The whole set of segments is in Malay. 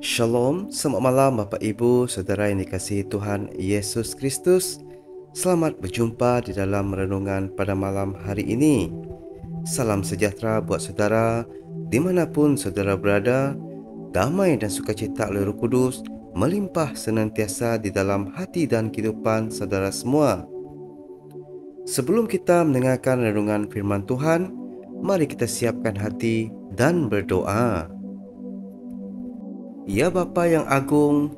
Shalom, selamat malam Bapak Ibu, Saudara yang dikasihi Tuhan Yesus Kristus. Selamat berjumpa di dalam renungan pada malam hari ini. Salam sejahtera buat saudara, dimanapun saudara berada. Damai dan sukacita oleh Roh Kudus melimpah senantiasa di dalam hati dan kehidupan saudara semua. Sebelum kita mendengarkan renungan firman Tuhan, mari kita siapkan hati dan berdoa. Ya Bapa yang agung,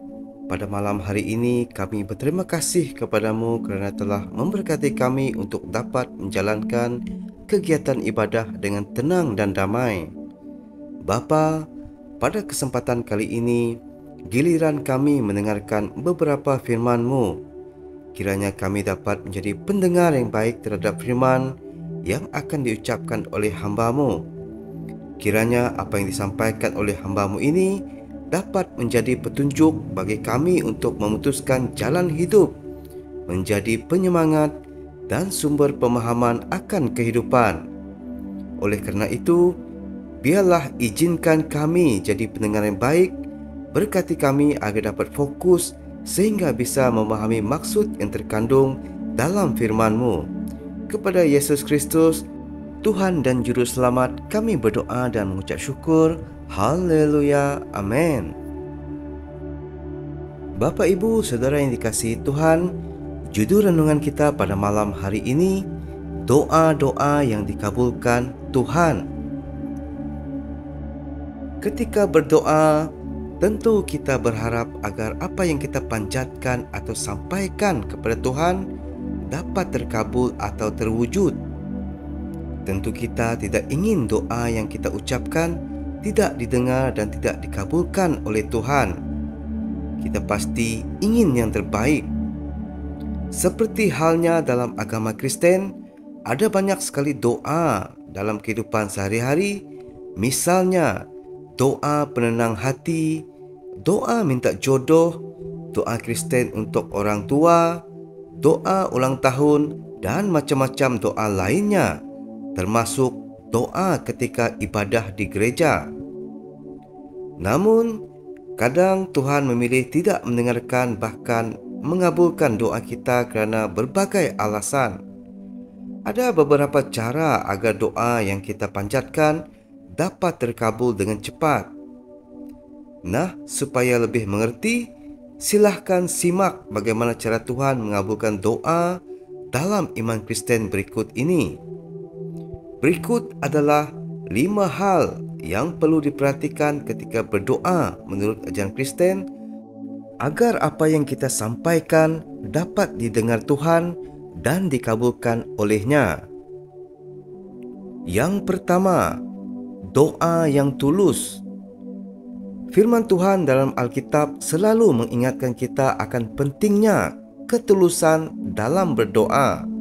pada malam hari ini kami berterima kasih kepadamu kerana telah memberkati kami untuk dapat menjalankan kegiatan ibadah dengan tenang dan damai. Bapa, pada kesempatan kali ini, giliran kami mendengarkan beberapa firman-Mu. Kiranya kami dapat menjadi pendengar yang baik terhadap firman yang akan diucapkan oleh hamba-Mu. Kiranya apa yang disampaikan oleh hamba-Mu ini dapat menjadi petunjuk bagi kami untuk memutuskan jalan hidup, menjadi penyemangat dan sumber pemahaman akan kehidupan. Oleh kerana itu, biarlah izinkan kami jadi pendengar yang baik, berkati kami agar dapat fokus sehingga bisa memahami maksud yang terkandung dalam firman-Mu. Kepada Yesus Kristus, Tuhan dan Juru Selamat, kami berdoa dan mengucap syukur. Haleluya, amin. Bapak Ibu Saudara yang dikasihi Tuhan, judul renungan kita pada malam hari ini, doa-doa yang dikabulkan Tuhan. Ketika berdoa, tentu kita berharap agar apa yang kita panjatkan atau sampaikan kepada Tuhan dapat terkabul atau terwujud. Tentu kita tidak ingin doa yang kita ucapkan tidak didengar dan tidak dikabulkan oleh Tuhan. Kita pasti ingin yang terbaik. Seperti halnya dalam agama Kristen, ada banyak sekali doa dalam kehidupan sehari-hari. Misalnya, doa penenang hati, doa minta jodoh, doa Kristen untuk orang tua, doa ulang tahun, dan macam-macam doa lainnya, termasuk doa ketika ibadah di gereja. Namun, kadang Tuhan memilih tidak mendengarkan bahkan mengabulkan doa kita kerana berbagai alasan. Ada beberapa cara agar doa yang kita panjatkan dapat terkabul dengan cepat. Nah, supaya lebih mengerti, silahkan simak bagaimana cara Tuhan mengabulkan doa dalam iman Kristen berikut ini. Berikut adalah 5 hal yang perlu diperhatikan ketika berdoa menurut ajaran Kristen agar apa yang kita sampaikan dapat didengar Tuhan dan dikabulkan olehnya. Yang pertama, doa yang tulus. Firman Tuhan dalam Alkitab selalu mengingatkan kita akan pentingnya ketulusan dalam berdoa.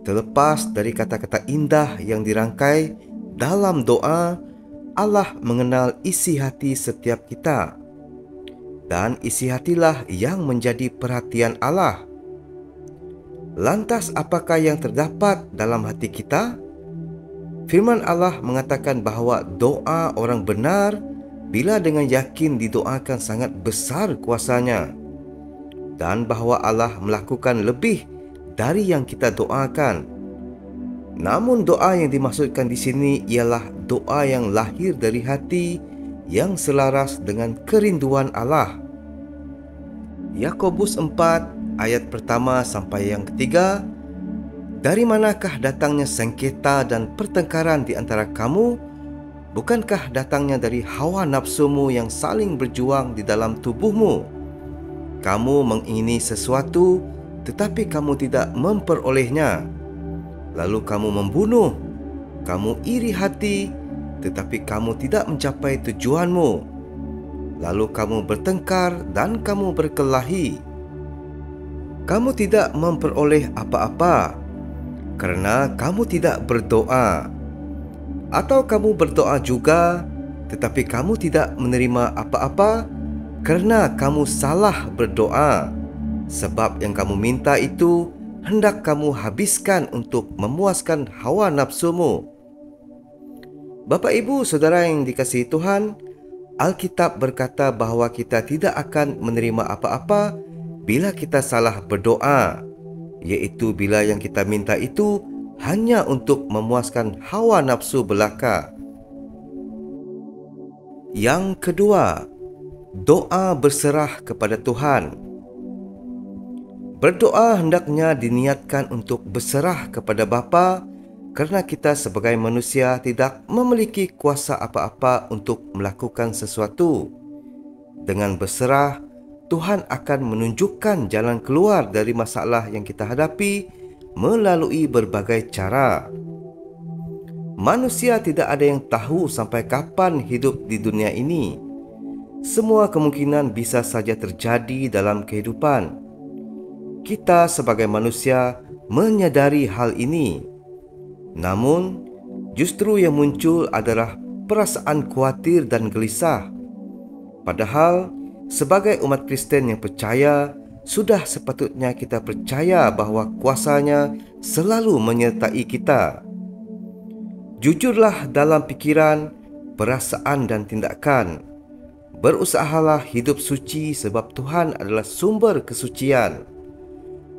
Terlepas dari kata-kata indah yang dirangkai dalam doa, Allah mengenal isi hati setiap kita. Dan isi hatilah yang menjadi perhatian Allah. Lantas apakah yang terdapat dalam hati kita? Firman Allah mengatakan bahawa doa orang benar bila dengan yakin didoakan sangat besar kuasanya. Dan bahawa Allah melakukan lebih dari yang kita doakan. Namun doa yang dimaksudkan di sini ialah doa yang lahir dari hati yang selaras dengan kerinduan Allah. Yakobus 4 ayat pertama sampai yang ketiga. Dari manakah datangnya sengketa dan pertengkaran di antara kamu? Bukankah datangnya dari hawa nafsumu yang saling berjuang di dalam tubuhmu? Kamu mengingini sesuatu, tetapi kamu tidak memperolehnya. Lalu kamu membunuh. Kamu iri hati, tetapi kamu tidak mencapai tujuanmu. Lalu kamu bertengkar dan kamu berkelahi. Kamu tidak memperoleh apa-apa kerana kamu tidak berdoa. Atau kamu berdoa juga, tetapi kamu tidak menerima apa-apa kerana kamu salah berdoa. Sebab yang kamu minta itu hendak kamu habiskan untuk memuaskan hawa nafsumu. Bapak Ibu Saudara yang dikasihi Tuhan, Alkitab berkata bahawa kita tidak akan menerima apa-apa bila kita salah berdoa, iaitu bila yang kita minta itu hanya untuk memuaskan hawa nafsu belaka. Yang kedua, doa berserah kepada Tuhan. Berdoa hendaknya diniatkan untuk berserah kepada Bapa, kerana kita sebagai manusia tidak memiliki kuasa apa-apa untuk melakukan sesuatu. Dengan berserah, Tuhan akan menunjukkan jalan keluar dari masalah yang kita hadapi melalui berbagai cara. Manusia tidak ada yang tahu sampai kapan hidup di dunia ini. Semua kemungkinan bisa saja terjadi dalam kehidupan. Kita sebagai manusia menyadari hal ini. Namun, justru yang muncul adalah perasaan khawatir dan gelisah. Padahal, sebagai umat Kristen yang percaya, sudah sepatutnya kita percaya bahawa kuasa-Nya selalu menyertai kita. Jujurlah dalam pikiran, perasaan dan tindakan. Berusahalah hidup suci sebab Tuhan adalah sumber kesucian.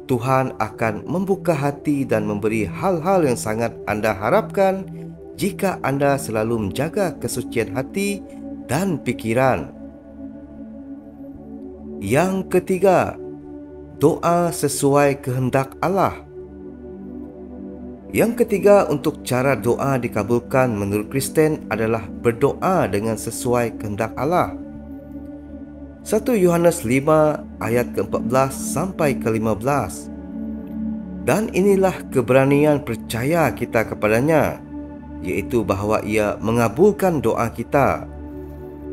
Tuhan akan membuka hati dan memberi hal-hal yang sangat anda harapkan jika anda selalu menjaga kesucian hati dan pikiran. Yang ketiga, doa sesuai kehendak Allah. Yang ketiga, untuk cara doa dikabulkan menurut Kristen adalah berdoa dengan sesuai kehendak Allah. 1 Yohanes 5 ayat ke-14 sampai ke-15. Dan inilah keberanian percaya kita kepadanya, iaitu bahawa Ia mengabulkan doa kita,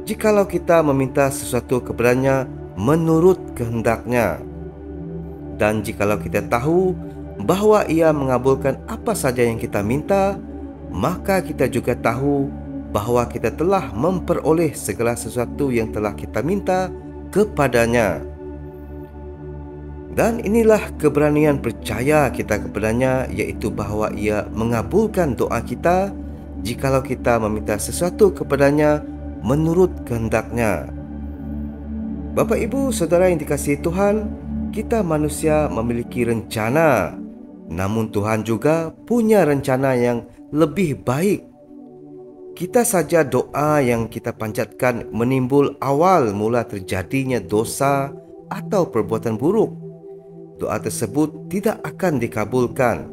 jikalau kita meminta sesuatu kepadanya menurut kehendak-Nya. Dan jikalau kita tahu bahawa Ia mengabulkan apa saja yang kita minta, maka kita juga tahu bahawa kita telah memperoleh segala sesuatu yang telah kita minta kepadanya. Dan inilah keberanian percaya kita kepadanya, iaitu bahawa Ia mengabulkan doa kita jikalau kita meminta sesuatu kepadanya menurut kehendak-Nya. Bapa, Ibu, Saudara yang dikasihi Tuhan, kita manusia memiliki rencana, namun Tuhan juga punya rencana yang lebih baik. Kita saja doa yang kita panjatkan menimbul awal mula terjadinya dosa atau perbuatan buruk. Doa tersebut tidak akan dikabulkan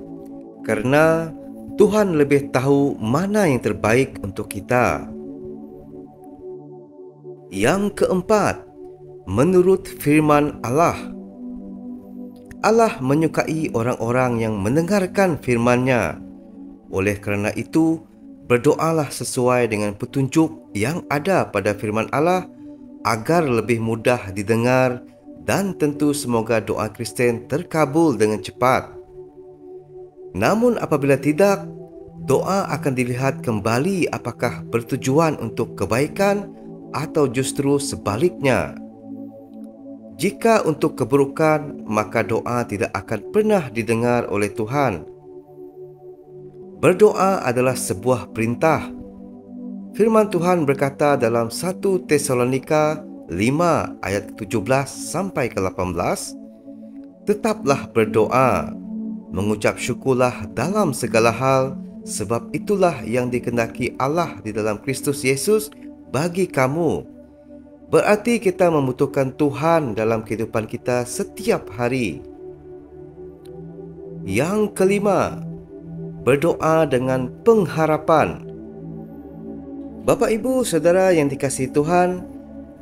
kerana Tuhan lebih tahu mana yang terbaik untuk kita. Yang keempat, menurut firman Allah. Allah menyukai orang-orang yang mendengarkan firman-Nya. Oleh kerana itu, berdoalah sesuai dengan petunjuk yang ada pada firman Allah agar lebih mudah didengar, dan tentu semoga doa Kristen terkabul dengan cepat. Namun apabila tidak, doa akan dilihat kembali apakah bertujuan untuk kebaikan atau justru sebaliknya. Jika untuk keburukan, maka doa tidak akan pernah didengar oleh Tuhan. Berdoa adalah sebuah perintah. Firman Tuhan berkata dalam 1 Tesalonika 5 ayat 17 sampai ke-18, tetaplah berdoa, mengucap syukurlah dalam segala hal, sebab itulah yang dikehendaki Allah di dalam Kristus Yesus bagi kamu. Berarti kita membutuhkan Tuhan dalam kehidupan kita setiap hari. Yang kelima, berdoa dengan pengharapan. Bapa, Ibu, Saudara yang dikasihi Tuhan,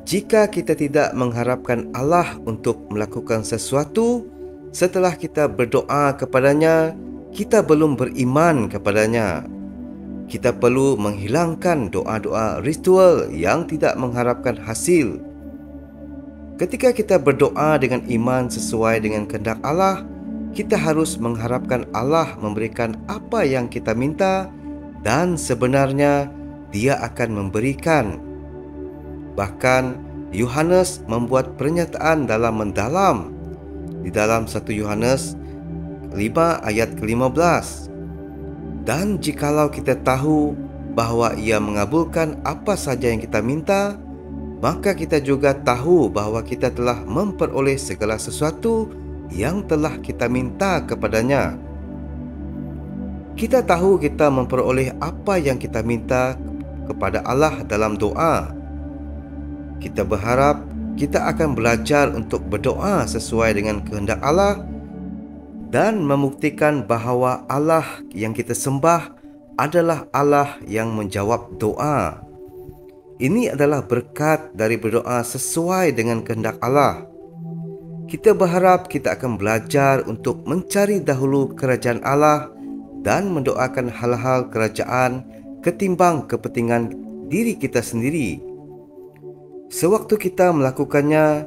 jika kita tidak mengharapkan Allah untuk melakukan sesuatu setelah kita berdoa kepadanya, kita belum beriman kepadanya. Kita perlu menghilangkan doa-doa ritual yang tidak mengharapkan hasil. Ketika kita berdoa dengan iman sesuai dengan kehendak Allah, kita harus mengharapkan Allah memberikan apa yang kita minta, dan sebenarnya Dia akan memberikan. Bahkan Yohanes membuat pernyataan dalam mendalam di dalam 1 Yohanes 5 ayat ke-15. Dan jikalau kita tahu bahawa Ia mengabulkan apa saja yang kita minta, maka kita juga tahu bahawa kita telah memperoleh segala sesuatu yang telah kita minta kepadanya. Kita tahu kita memperoleh apa yang kita minta kepada Allah dalam doa. Kita berharap kita akan belajar untuk berdoa sesuai dengan kehendak Allah dan membuktikan bahawa Allah yang kita sembah adalah Allah yang menjawab doa. Ini adalah berkat dari berdoa sesuai dengan kehendak Allah. Kita berharap kita akan belajar untuk mencari dahulu kerajaan Allah dan mendoakan hal-hal kerajaan ketimbang kepentingan diri kita sendiri. Sewaktu kita melakukannya,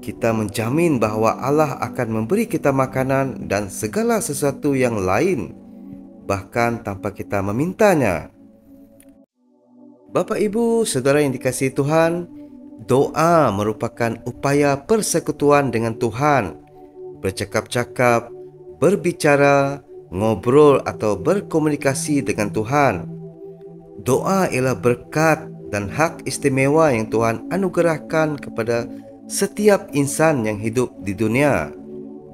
kita menjamin bahawa Allah akan memberi kita makanan dan segala sesuatu yang lain, bahkan tanpa kita memintanya. Bapa, Ibu, saudara yang dikasihi Tuhan, doa merupakan upaya persekutuan dengan Tuhan, bercakap-cakap, berbicara, ngobrol atau berkomunikasi dengan Tuhan. Doa ialah berkat dan hak istimewa yang Tuhan anugerahkan kepada setiap insan yang hidup di dunia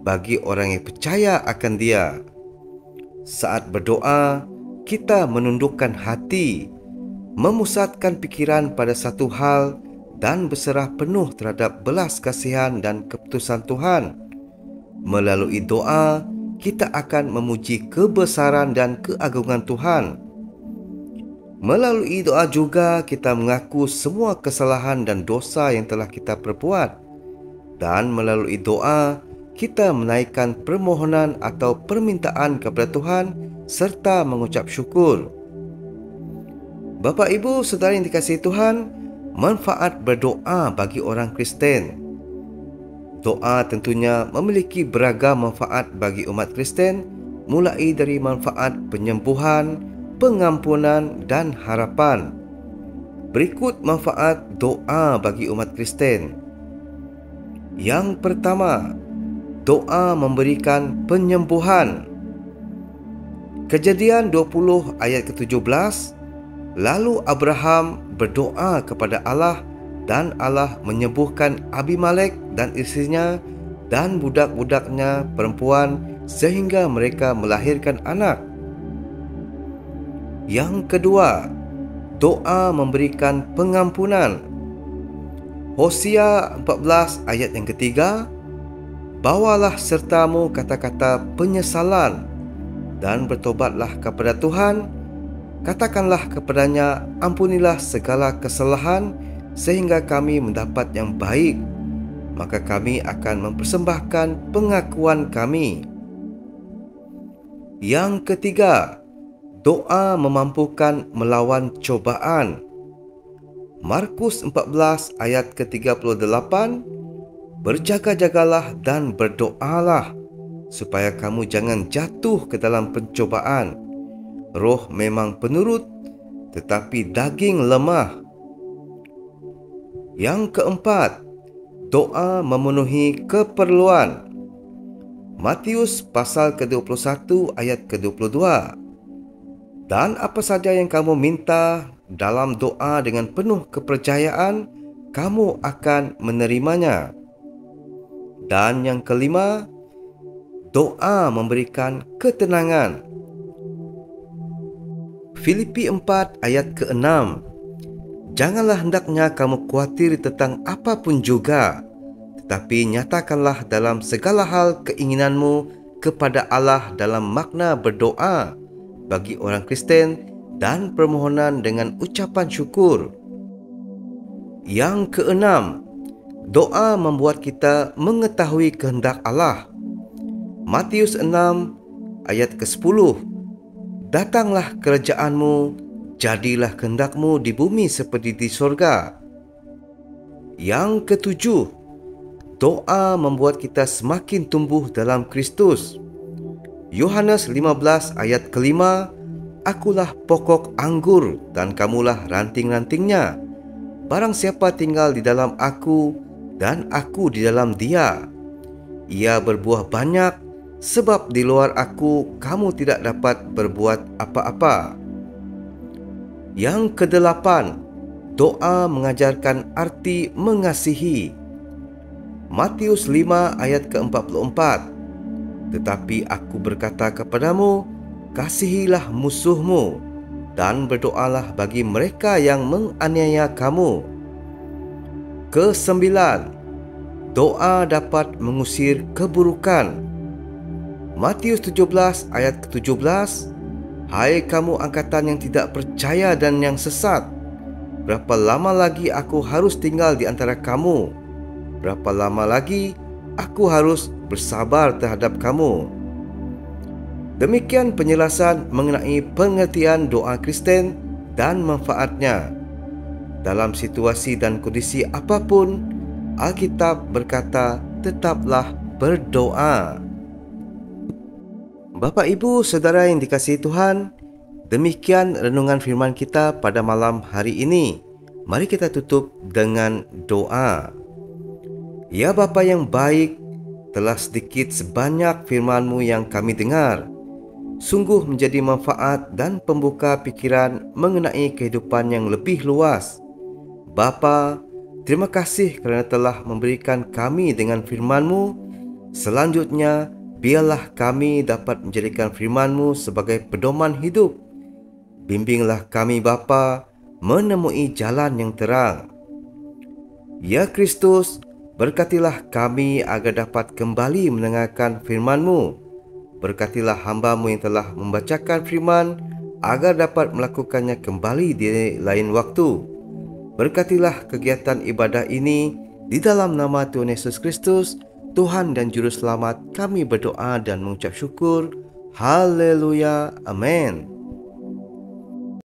bagi orang yang percaya akan Dia. Saat berdoa, kita menundukkan hati, memusatkan pikiran pada satu hal dan berserah penuh terhadap belas kasihan dan keputusan Tuhan. Melalui doa, kita akan memuji kebesaran dan keagungan Tuhan. Melalui doa juga kita mengaku semua kesalahan dan dosa yang telah kita perbuat. Dan melalui doa, kita menaikkan permohonan atau permintaan kepada Tuhan serta mengucap syukur. Bapa, Ibu, saudara yang dikasihi Tuhan, manfaat berdoa bagi orang Kristen. Doa tentunya memiliki beragam manfaat bagi umat Kristen, mulai dari manfaat penyembuhan, pengampunan dan harapan. Berikut manfaat doa bagi umat Kristen. Yang pertama, doa memberikan penyembuhan. Kejadian 20 ayat ke-17, lalu Abraham berdoa kepada Allah dan Allah menyembuhkan Abimelek dan isterinya dan budak-budaknya perempuan sehingga mereka melahirkan anak. Yang kedua, doa memberikan pengampunan. Hosea 14 ayat yang ketiga, bawalah sertamu kata-kata penyesalan dan bertobatlah kepada Tuhan. Katakanlah kepadanya, ampunilah segala kesalahan sehingga kami mendapat yang baik. Maka kami akan mempersembahkan pengakuan kami. Yang ketiga, doa memampukan melawan cobaan. Markus 14 ayat ke-38, berjaga-jagalah dan berdoalah supaya kamu jangan jatuh ke dalam pencobaan. Roh memang penurut, tetapi daging lemah. Yang keempat, doa memenuhi keperluan. Matius pasal ke-21 ayat ke-22. Dan apa saja yang kamu minta dalam doa dengan penuh kepercayaan, kamu akan menerimanya. Dan yang kelima, doa memberikan ketenangan. Filipi 4 ayat ke-6, janganlah hendaknya kamu khawatir tentang apapun juga, tetapi nyatakanlah dalam segala hal keinginanmu kepada Allah dalam makna berdoa bagi orang Kristen dan permohonan dengan ucapan syukur. Yang keenam, doa membuat kita mengetahui kehendak Allah. Matius 6 ayat ke-10, datanglah kerajaanmu, jadilah kehendakmu di bumi seperti di sorga. Yang ketujuh, doa membuat kita semakin tumbuh dalam Kristus. Yohanes 15 ayat ke-5, akulah pokok anggur dan kamulah ranting-rantingnya. Barang siapa tinggal di dalam aku dan aku di dalam dia, ia berbuah banyak, sebab di luar aku kamu tidak dapat berbuat apa-apa. Yang kedelapan, Doa mengajarkan arti mengasihi. Matius 5 ayat ke-44. Tetapi aku berkata kepadamu, kasihilah musuhmu dan berdoalah bagi mereka yang menganiaya kamu. Kesembilan, doa dapat mengusir keburukan. Matius 17 ayat ke-17. Hai kamu angkatan yang tidak percaya dan yang sesat, berapa lama lagi aku harus tinggal di antara kamu? Berapa lama lagi aku harus bersabar terhadap kamu? Demikian penjelasan mengenai pengertian doa Kristen dan manfaatnya. Dalam situasi dan kondisi apapun, Alkitab berkata, tetaplah berdoa. Bapak, Ibu, Saudara yang dikasihi Tuhan, demikian renungan firman kita pada malam hari ini. Mari kita tutup dengan doa. Ya Bapa yang baik, telah sedikit sebanyak firman-Mu yang kami dengar, sungguh menjadi manfaat dan pembuka pikiran mengenai kehidupan yang lebih luas. Bapa, terima kasih kerana telah memberikan kami dengan firman-Mu. Selanjutnya, biarlah kami dapat menjadikan firman-Mu sebagai pedoman hidup. Bimbinglah kami Bapa menemui jalan yang terang. Ya Kristus, berkatilah kami agar dapat kembali mendengarkan firman-Mu. Berkatilah hamba-Mu yang telah membacakan firman agar dapat melakukannya kembali di lain waktu. Berkatilah kegiatan ibadah ini di dalam nama Tuhan Yesus Kristus, Tuhan dan Juru Selamat, kami berdoa dan mengucap syukur. Haleluya. Amin.